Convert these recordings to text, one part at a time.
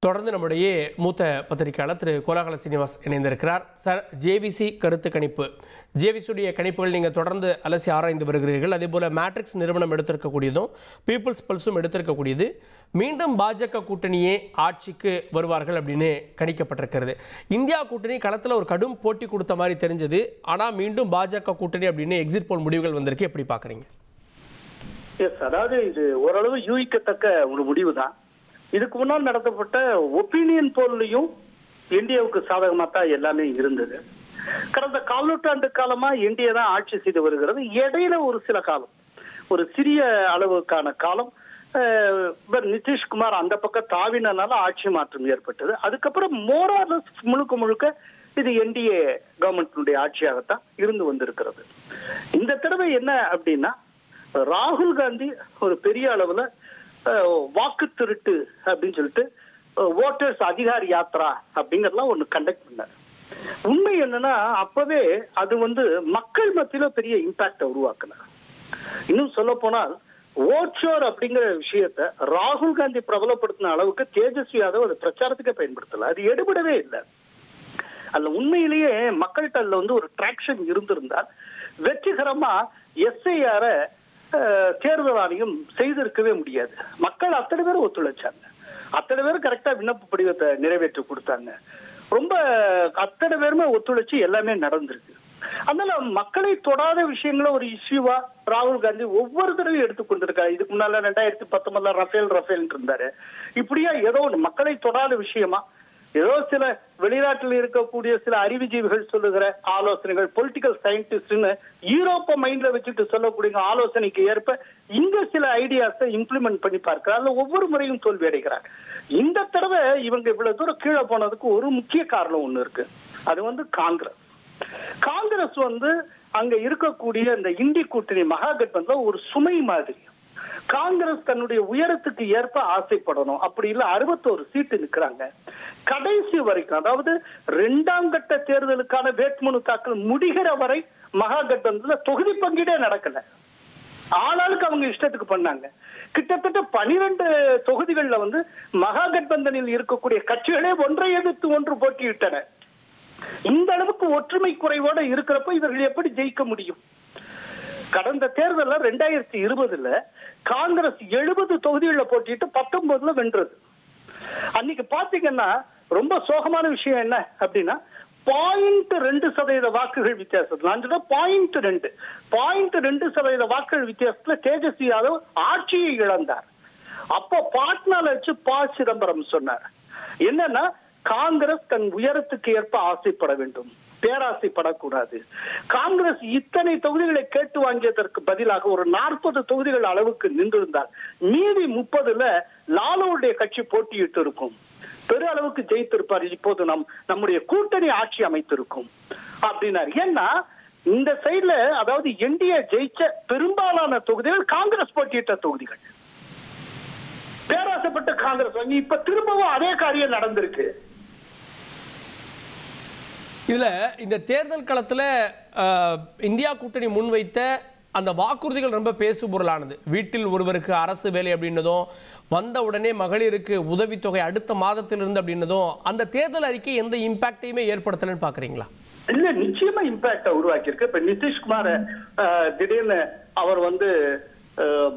தொடர்ந்து நம்முடைய மூத்த பத்திரிகையாளர் திரு கோலாகல சீனிவாஸ் இணைந்திருக்கிறார். சார், ஜேவிசி கருத்து கணிப்பு, ஜேவிசியுடைய கணிப்புகள் நீங்கள் தொடர்ந்து அலசி ஆராய்ந்து வருகிறீர்கள். அதே போல் மேட்ரிக்ஸ் நிறுவனம் எடுத்திருக்கக்கூடியதும் பீப்புள்ஸ் பல்ஸும் எடுத்திருக்கக்கூடியது மீண்டும் பாஜக கூட்டணியே ஆட்சிக்கு வருவார்கள் அப்படின்னு கணிக்கப்பட்டிருக்கிறது. இந்தியா கூட்டணி களத்தில் ஒரு கடும் போட்டி கொடுத்த மாதிரி தெரிஞ்சது. ஆனால் மீண்டும் பாஜக கூட்டணி அப்படின்னு எக்ஸிட் போல் முடிவுகள் வந்திருக்கு. எப்படி பார்க்குறீங்க? அதாவது இது ஓரளவு யூகிக்கத்தக்க ஒரு முடிவு தான். இதுக்கு முன்னால் நடத்தப்பட்ட ஒப்பீனியன் போல்லையும் இந்தியாவுக்கு சாதகமாக தான் எல்லாமே இருந்தது. கடந்த கால் நூற்றாண்டு காலமா இந்தியா தான் ஆட்சி செய்து வருகிறது. இடையில ஒரு சில காலம், ஒரு சிறிய அளவுக்கான காலம் நிதிஷ்குமார் அந்த பக்கம் தாவினால ஆட்சி மாற்றம் ஏற்பட்டது. அதுக்கப்புறம் மோரார்லஸ் முழுக்க முழுக்க இது என்டிஏ கவர்மெண்ட்டினுடைய ஆட்சியாகத்தான் இருந்து வந்திருக்கிறது. இந்த தடவை என்ன அப்படின்னா, ராகுல் காந்தி ஒரு பெரிய அளவுல வாக்கு திருட்டு அப்படின்னு சொல்லிட்டு ஓட்டர்ஸ் அதிகார் யாத்ரா அப்படிங்கறதெல்லாம் ஒண்ணு கண்டக்ட் பண்ணாரு. உண்மை என்னன்னா, அப்பவே அது மக்கள் மத்தியில பெரிய இம்பாக்ட உருவாக்குனார். இன்னும் சொல்ல போனால் ஓட்சோர் அப்படிங்கிற விஷயத்த ராகுல் காந்தி பிரபலப்படுத்தின அளவுக்கு தேஜஸ்வி யாதவ் அது பிரச்சாரத்துக்கே பயன்படுத்தல. அது எடுபடவே இல்லை. அதுல உண்மையிலேயே மக்கள்கிட்ட அதுல ஒரு டிராக்ஷன் இருந்திருந்தால் வெற்றிகரமா எஸ்ஐஆர தேர்தல் ஆணையம் செய்திருக்கவே முடியாது. மக்கள் அத்தனை பேர் ஒத்துழைச்சாங்க. அத்தனை பேர் கரெக்டா விண்ணப்ப படிவத்தை நிறைவேற்றி கொடுத்தாங்க. ரொம்ப அத்தனை பேருமே ஒத்துழைச்சு எல்லாமே நடந்திருக்கு. அதனால மக்களை தொடாத விஷயங்கள ஒரு இஷ்யூவா ராகுல் காந்தி ஒவ்வொரு தடவையும் எடுத்துக்கொண்டிருக்காரு. இதுக்கு முன்னால 2019 ரஃபேல் இருந்தாரு. இப்படியா ஏதோ ஒன்று மக்களை தொடாத விஷயமா ஏதோ சில வெளிநாட்டில் இருக்கக்கூடிய சில அறிவுஜீவிகள் சொல்லுகிற ஆலோசனைகள், பொலிட்டிக்கல் சயின்டிஸ்ட்னு யூரோப்ப மைண்ட்ல வச்சுட்டு சொல்லக்கூடிய ஆலோசனைக்கு ஏற்ப இங்க சில ஐடியாஸை இம்ப்ளிமெண்ட் பண்ணி பார்க்கிறார். அதுல ஒவ்வொரு முறையும் தோல்வி அடைகிறார். இந்த தடவை இவங்க இவ்வளவு தூரம் கீழே போனதுக்கு ஒரு முக்கிய காரணம் ஒண்ணு இருக்கு. அது காங்கிரஸ் அங்க இருக்கக்கூடிய இந்த இந்தி கூட்டணி மகாகட்பந்தன்ல ஒரு சுமை மாதிரி. காங்கிரஸ் தன்னுடைய உயரத்துக்கு ஏற்ப ஆசைப்படணும். அப்படி இல்ல 61 சீட்டு நிற்கிறாங்க. கடைசி வரைக்கும், அதாவது 2ஆம் கட்ட தேர்தலுக்கான வேட்புமனு தாக்கல் முடிகிற வரை மகாகட்பந்தன்ல தொகுதி பங்கீடே நடக்கல. ஆளாளுக்கு அவங்க இஷ்டத்துக்கு பண்ணாங்க. கிட்டத்தட்ட 12 தொகுதிகள்ல மகாகட்பந்தனில் இருக்கக்கூடிய கட்சிகளே ஒன்றை எதிர்த்து ஒன்று போட்டியிட்டன. இந்த அளவுக்கு ஒற்றுமை குறைவோட இருக்கிறப்ப இவர்கள் எப்படி ஜெயிக்க முடியும்? கடந்த தேர்தல்ல 2020 காங்கிரஸ் 70 தொகுதிகளில் போட்டிட்டு 19 வென்றது. அன்னைக்கு பாத்தீங்கன்னா ரொம்ப சோகமான விஷயம் என்ன அப்படின்னா, 0.2% வாக்குகள் வித்தியாசத்தில், 0.2% வாக்குகள் வித்தியாசத்துல தேஜஸ்வி யாதவ் ஆட்சியை இழந்தார். அப்போ பாட்னால வச்சு சிதம்பரம் சொன்னார் என்னன்னா, காங்கிரஸ் தன் உயரத்துக்கு ஏற்ப ஆசைப்பட வேண்டும், பேராசைப்படக்கூடாது. காங்கிரஸ் இத்தனை தொகுதிகளை கேட்டு வாங்கியதற்கு பதிலாக ஒரு 40 தொகுதிகள் அளவுக்கு நின்றிருந்தால் மீதி 30ல லாலுடைய கட்சி போட்டியிட்டு இருக்கும், பெரு அளவுக்கு ஜெயித்திருப்பார். இப்போது நம்முடைய கூட்டணி ஆட்சி அமைத்திருக்கும் அப்படின்னாரு. ஏன்னா இந்த சைட்ல, அதாவது என்டிஏ ஜெயிச்ச பெரும்பாலான தொகுதிகள் காங்கிரஸ் போட்டியிட்ட தொகுதிகள். பேராசைப்பட்ட காங்கிரஸ் இப்ப திரும்பவும் அதே காரியம் நடந்திருக்கு. இதுல இந்த தேர்தல் களத்துல இந்தியா கூட்டணி முன்வைத்த அந்த வாக்குறுதிகள் ரொம்ப பேசு பொருளானது. வீட்டில் ஒருவருக்கு அரசு வேலை அப்படின்னதும், வந்த உடனே மகளிருக்கு உதவித்தொகை அடுத்த மாதத்திலிருந்து அப்படின்னதும், அந்த தேர்தல் அறிக்கை எந்த இம்பாக்டையுமே ஏற்படுத்தலன்னு பாக்குறீங்களா? இல்ல, நிச்சயமா இம்பாக்ட உருவாக்கி இருக்கு. இப்ப நிதிஷ்குமார் திடீர்னு அவர்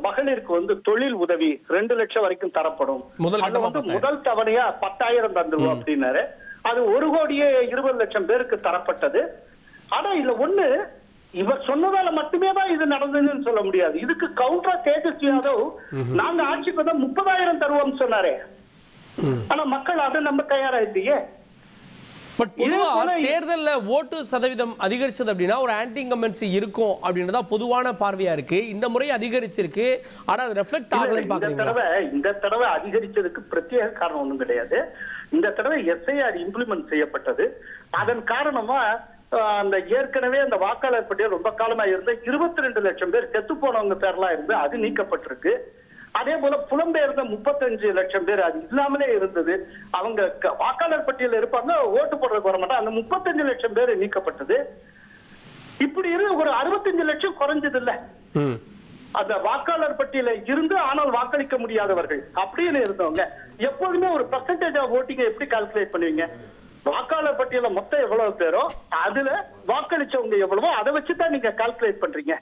மகளிருக்கு தொழில் உதவி 2 லட்சம் வரைக்கும் தரப்படும், முதல் தவணையா 10,000 தந்துருவோம் அப்படின்னாரு. அது 1,20 லட்சம் பேருக்கு தரப்பட்டது. ஆனா இல்ல ஒண்ணு, இவர் சொன்னதால மட்டுமே தான் இது நடந்ததுன்னு சொல்ல முடியாது. இதுக்கு கவுண்டரா தேஜஸ்வி யாதவ் நாங்க ஆட்சிக்கு 30,000 தருவோம் சொன்னாரே. ஆனா மக்கள் அதை நம்ம தயாரா இல்லையே. பட் பொதுவா தேர்தல்ல ஓட்டு சதவீதம் அதிகரிச்சது அப்படின்னா ஒரு ஆன்டி இன்கம்பன்சி இருக்கும் அப்படின்றதா பொதுவான பார்வையா இருக்கு. இந்த முறை அதிகரிச்சிருக்கு. ஆனா அது ரெஃப்ளெக்ட் ஆகலன்னு பாக்குறீங்களா? இந்த தடவை அதிகரிச்சதுக்கு பிரத்யேக காரணம் ஒண்ணும் கிடையாது. இந்த தடவை எஸ்ஐஆர் இம்ப்ளிமெண்ட் செய்யப்பட்டது. அதன் காரணமா அந்த ஏற்கனவே அந்த வாக்காளர் பட்டியல் ரொம்ப காலமா இருந்த 22 லட்சம் பேர் செத்து போனவங்க பேர்லாம் இருந்து அது நீக்கப்பட்டிருக்கு. அதே போல புலம்பெயர்ந்த 35 லட்சம் பேர் அது இல்லாமலே இருந்தது. அவங்க வாக்காளர் பட்டியல் இருப்பாங்க, ஓட்டு போடுறதுக்கு வர மாட்டாங்க. அந்த 35 லட்சம் பேர் நீக்கப்பட்டது. இப்படி ஒரு 65 லட்சம் குறைஞ்சது இல்ல. அந்த வாக்காளர் பட்டியல இருந்து ஆனால் வாக்களிக்க முடியாதவர்கள் அப்படின்னு இருந்தவங்க எப்போதுமே ஒரு பெர்சன்டேஜ் ஆஃப் ஓட்டிங்க எப்படி கால்குலேட் பண்ணுவீங்க? வாக்காளர் பட்டியல மொத்தம் எவ்வளவு பேரோ அதுல வாக்களிச்சவங்க எவ்வளவோ அதை வச்சுதான் நீங்க கால்குலேட் பண்றீங்க.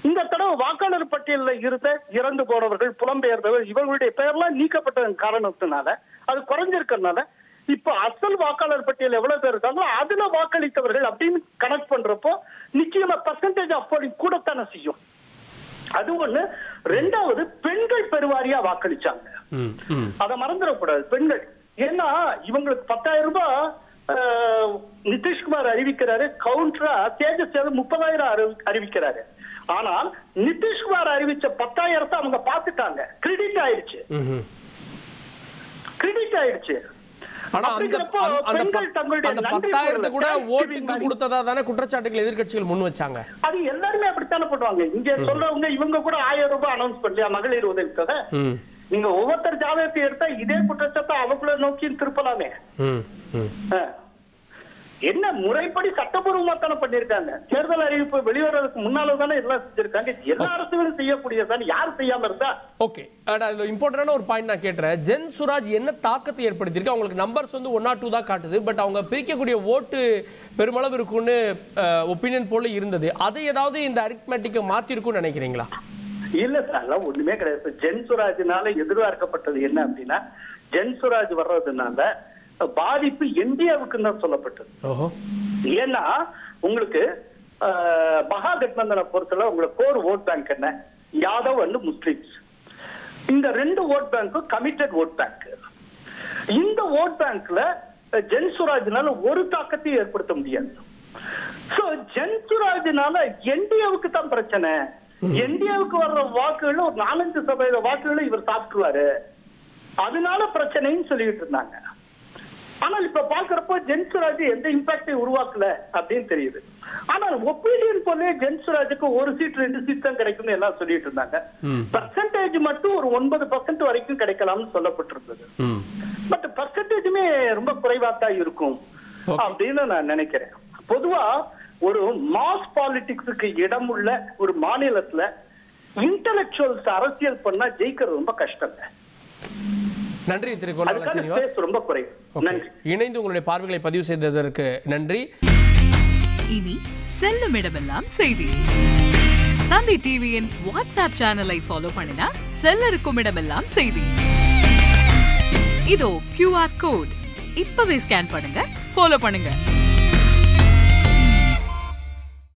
இந்த தடவை வாக்காளர் பட்டியல இருந்த இறந்து போனவர்கள், புலம்பெயர்ந்தவர்கள், இவர்களுடைய பெயர்லாம் நீக்கப்பட்ட காரணத்தினால அது குறைஞ்சிருக்கிறதுனால இப்ப அசல் வாக்காளர் பட்டியல் எவ்வளவு பேர் இருக்காங்களோ அதுல வாக்களித்தவர்கள் அப்படின்னு கனெக்ட் பண்றப்போ நிச்சயமா பெர்சன்டேஜ் ஆஃப் போலிங் கூடத்தானே செய்யும். அது ஒண்ணு. ரெண்டாவது, பெண்கள் பெருவாரியா வாக்களிச்சாங்க. அதை மறந்துடக்கூடாது பெண்கள். ஏன்னா இவங்களுக்கு 10,000 ரூபாய் நிதிஷ்குமார் அறிவிக்கிறாரு, கவுண்டரா தேஜஸ் 30,000 அறிவிக்கிறாரு. ஆனால் நிதிஷ்குமார் அறிவிச்ச 10,000 அவங்க பாத்துட்டாங்க, கிரெடிட் ஆயிடுச்சு. ஆனா அந்த 10,000 கூட ஓட்டுக்கு கொடுத்ததா தானே குற்றச்சாட்டுகள் எதிர்க்கட்சிகள் முன் வச்சாங்க. அது எல்லாருமே அப்படித்தானே பண்ணுவாங்க. இங்க சொல்றவங்க இவங்க கூட 1000 ரூபாய் அனௌன்ஸ் பண்ணலையா மகளிர் உதவிக்காக? நீங்க ஒவ்வொருத்தர் ஜாதகத்தை எடுத்தா இதே குற்றச்சாட்டை அவங்கள நோக்கி திருப்பலாமே. என்ன முறைப்படி சட்டப்பூர்வமா தானே பண்ணிருக்காங்க. தேர்தல் அறிவிப்பு வெளிவரதுக்கு முன்னால தானே எல்லாம் செஞ்சிருக்காங்க. எல்லா அரசுகளும் செய்யக்கூடியதான், யாரும் செய்யாம இருந்தா. ஓகே, இம்பார்ட்டன்டான ஒரு பாயிண்ட் நான் கேட்கிறேன். ஜென் சுராஜ் என்ன தாக்கத்தை ஏற்படுத்தியிருக்கு? அவங்களுக்கு நம்பர்ஸ் வந்து 1 or 2 தான் காட்டுது, பட் அவங்க பிரிக்கக்கூடிய ஓட்டு பெருமளவு இருக்கும்னு ஒப்பீனியன் போல இருந்தது. அதை ஏதாவது இந்த அரித்மெட்டிக்கை மாத்திருக்கும்னு நினைக்கிறீங்களா? இல்ல சார், ஒண்ணுமே கிடையாது. ஜென் சுராஜ்னால எதிர்பார்க்கப்பட்டது என்ன அப்படின்னா, ஜென் சுராஜ் வர்றதுனால பாதிப்பு இந்தியாவுக்கு தான் சொல்லப்பட்டது. ஏன்னா உங்களுக்கு மகா கட்பந்தனை பொறுத்தல உங்களுக்கு கோர் ஓட் பேங்க் என்ன, யாதவ் அண்ட் முஸ்லிம்ஸ். இந்த 2 ஓட் பேங்க்கும் கமிட்டட் ஓட் பேங்க். இந்த ஓட் பேங்க்ல ஜென் சுராஜ்னால ஒரு தாக்கத்தையும் ஏற்படுத்த முடியாது. சோ ஜென் சுராஜ்னால என்டிஏவுக்கு தான் பிரச்சனை. என்டிஏவுக்கு வர்ற வாக்குகள் ஒரு 4-5% வாக்குகளை இவர் சாப்பிட்டுருவாரு, அதனால பிரச்சனைன்னு சொல்லிட்டு இருந்தாங்க. ஆனால் இப்ப பாக்குறப்போ ஜென் சுராஜ் எந்த இம்பாக்டையும் உருவாக்கல அப்படின்னு தெரியுது. ஆனால் ஒப்பீனியன் போலே ஜென் சுராஜுக்கு 1 சீட் 2 சீட் தான் கிடைக்கும்னு எல்லாம் சொல்லிட்டு இருந்தாங்க. பெர்சன்டேஜ் மட்டும் ஒரு 9% வரைக்கும் கிடைக்கலாம்னு சொல்லப்பட்டிருந்தது. பட் பெர்சன்டேஜுமே ரொம்ப குறைவா தான் இருக்கும் அப்படின்னு நான் நினைக்கிறேன். பொதுவா ஒரு மாஸ் பாலிடிக்ஸுக்கு இடம் உள்ள ஒரு மாநிலத்துல இன்டெலக்சுவல்ஸ் அரசியல் பண்ணா ஜெயிக்கிறது ரொம்ப கஷ்டம். நன்றி திரு கோலாகல சீனிவாஸ். ரொம்ப குறைவு. நன்றி. இணைந்து உங்களுடைய பார்வைகளை பதிவு செய்ததற்கு நன்றி. இனி செல்லும் இடமெல்லாம் செய்தி. தந்தி டிவியின் வாட்ஸ்அப் சேனலை ஃபாலோ பண்ணினா செல்ல இருக்கும் இடமெல்லாம் செய்தி. இதோ QR கோட் இப்பவே ஸ்கேன் பண்ணுங்க, ஃபாலோ பண்ணுங்க.